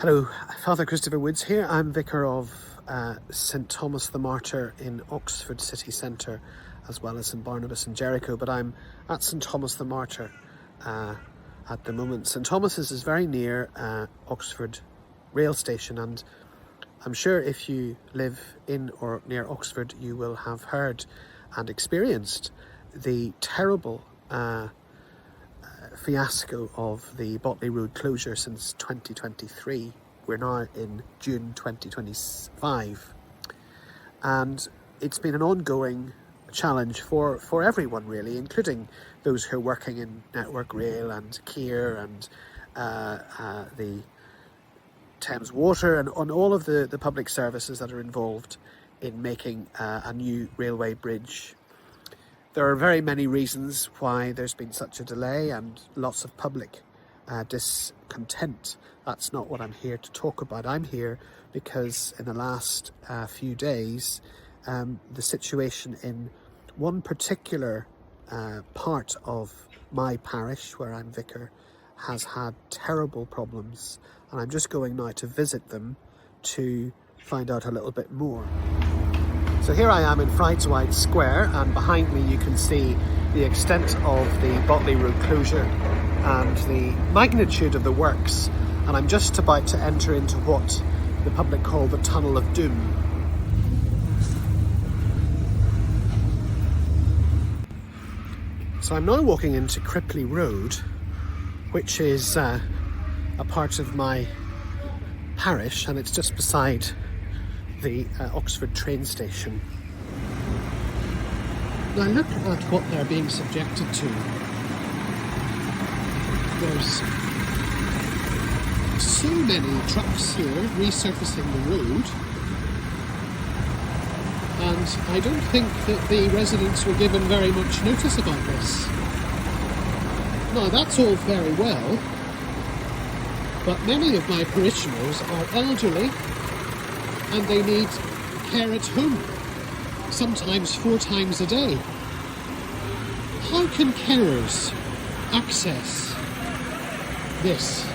Hello, Father Christopher Woods here. I'm Vicar of St Thomas the Martyr in Oxford city centre, as well as St Barnabas in Jericho, but I'm at St Thomas the Martyr at the moment. St Thomas's is very near Oxford rail station, and I'm sure if you live in or near Oxford you will have heard and experienced the terrible fiasco of the Botley Road closure since 2023. We're now in June 2025, and it's been an ongoing challenge for everyone really, including those who are working in Network Rail and Keir and the Thames Water and on all of the public services that are involved in making a new railway bridge. There are very many reasons why there's been such a delay and lots of public discontent. That's not what I'm here to talk about. I'm here because in the last few days, the situation in one particular part of my parish where I'm vicar has had terrible problems, and I'm just going now to visit them to find out a little bit more. So here I am in Frightswide Square, and behind me you can see the extent of the Botley Road closure and the magnitude of the works, and I'm just about to enter into what the public call the Tunnel of Doom. So I'm now walking into Cripley Road, which is a part of my parish, and it's just beside the Oxford train station. Now look at what they're being subjected to. There's so many trucks here resurfacing the road, and I don't think that the residents were given very much notice about this. Now that's all very well, but many of my parishioners are elderly and they need care at home, sometimes 4 times a day. How can carers access this?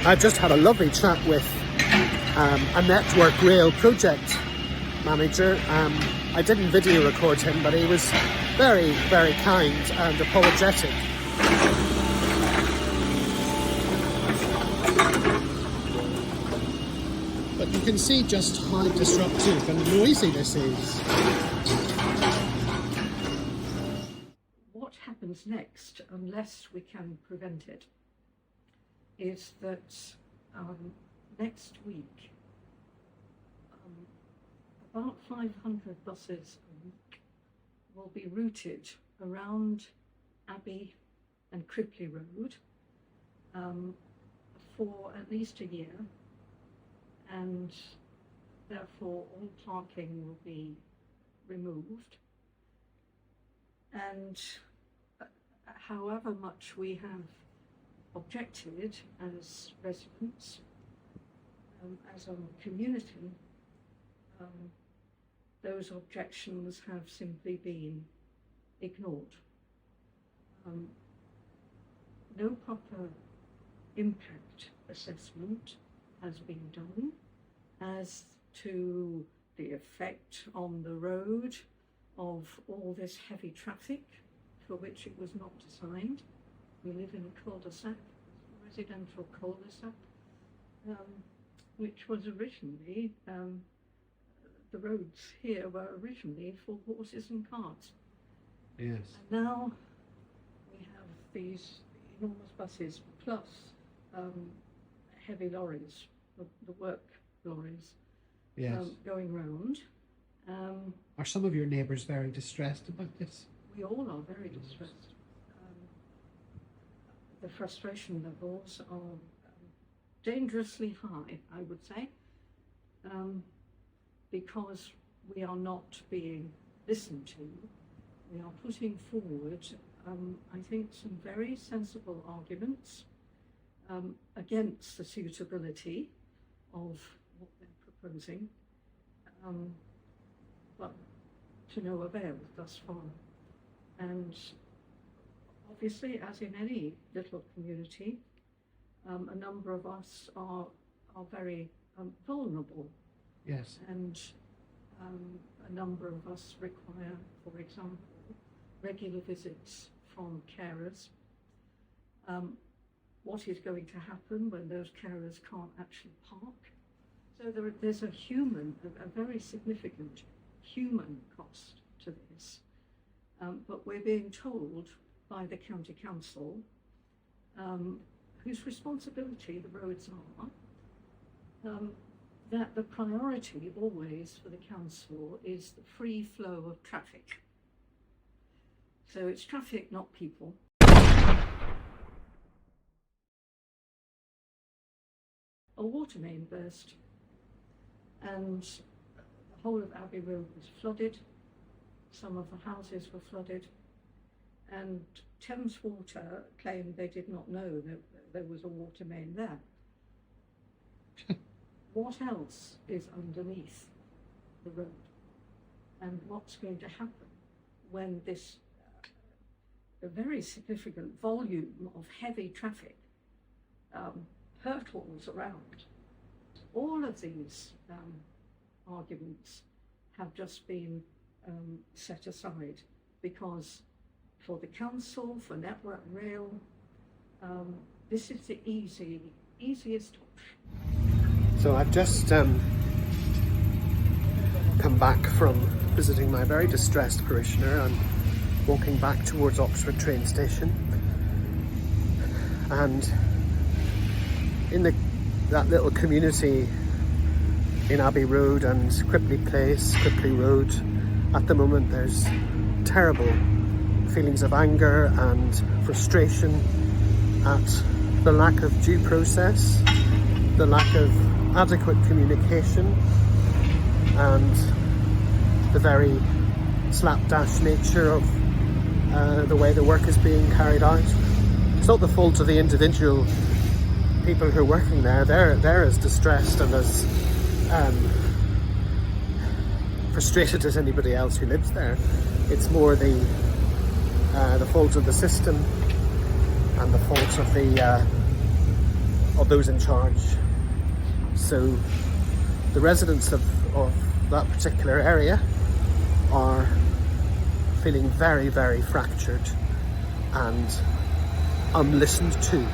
I've just had a lovely chat with a Network Rail project manager. I didn't video record him, but he was very, very kind and apologetic. But you can see just how disruptive and noisy this is. What happens next, unless we can prevent it, is that next week about 500 buses a week will be routed around Abbey and Cripley Road for at least a year. And therefore all parking will be removed. And however much we have objected as residents, as a community, those objections have simply been ignored. No proper impact assessment has been done as to the effect on the road of all this heavy traffic for which it was not designed. We live in a cul-de-sac, a residential cul-de-sac, which was originally, the roads here were originally for horses and carts. Yes. And now we have these enormous buses plus heavy lorries, the work lorries, Yes. going round. Are some of your neighbours very distressed about this? We all are very distressed. The frustration levels are dangerously high, I would say, because we are not being listened to. We are putting forward, I think, some very sensible arguments against the suitability of what they're proposing, but to no avail thus far. And obviously, as in any little community, a number of us are very vulnerable, Yes. and a number of us require, for example, regular visits from carers. What is going to happen when those carers can't actually park? So there's a very significant human cost to this. But we're being told by the county council, whose responsibility the roads are, that the priority always for the council is the free flow of traffic. So it's traffic, not people. A water main burst, and the whole of Abbey Road was flooded. Some of the houses were flooded, and Thames Water claimed they did not know that there was a water main there. What else is underneath the road? And what's going to happen when this a very significant volume of heavy traffic hurtles around? All of these arguments have just been set aside, because for the council, for Network Rail, this is the easiest option. So I've just come back from visiting my very distressed parishioner and walking back towards Oxford train station, and in that little community in Abbey Road and Cripley Place, Cripley Road, at the moment there's terrible feelings of anger and frustration at the lack of due process, the lack of adequate communication, and the very slapdash nature of the way the work is being carried out. It's not the fault of the individual people who are working there. They're as distressed and as frustrated as anybody else who lives there. It's more the fault of the system and the fault of those in charge. So the residents of that particular area are feeling very, very fractured and unlistened to.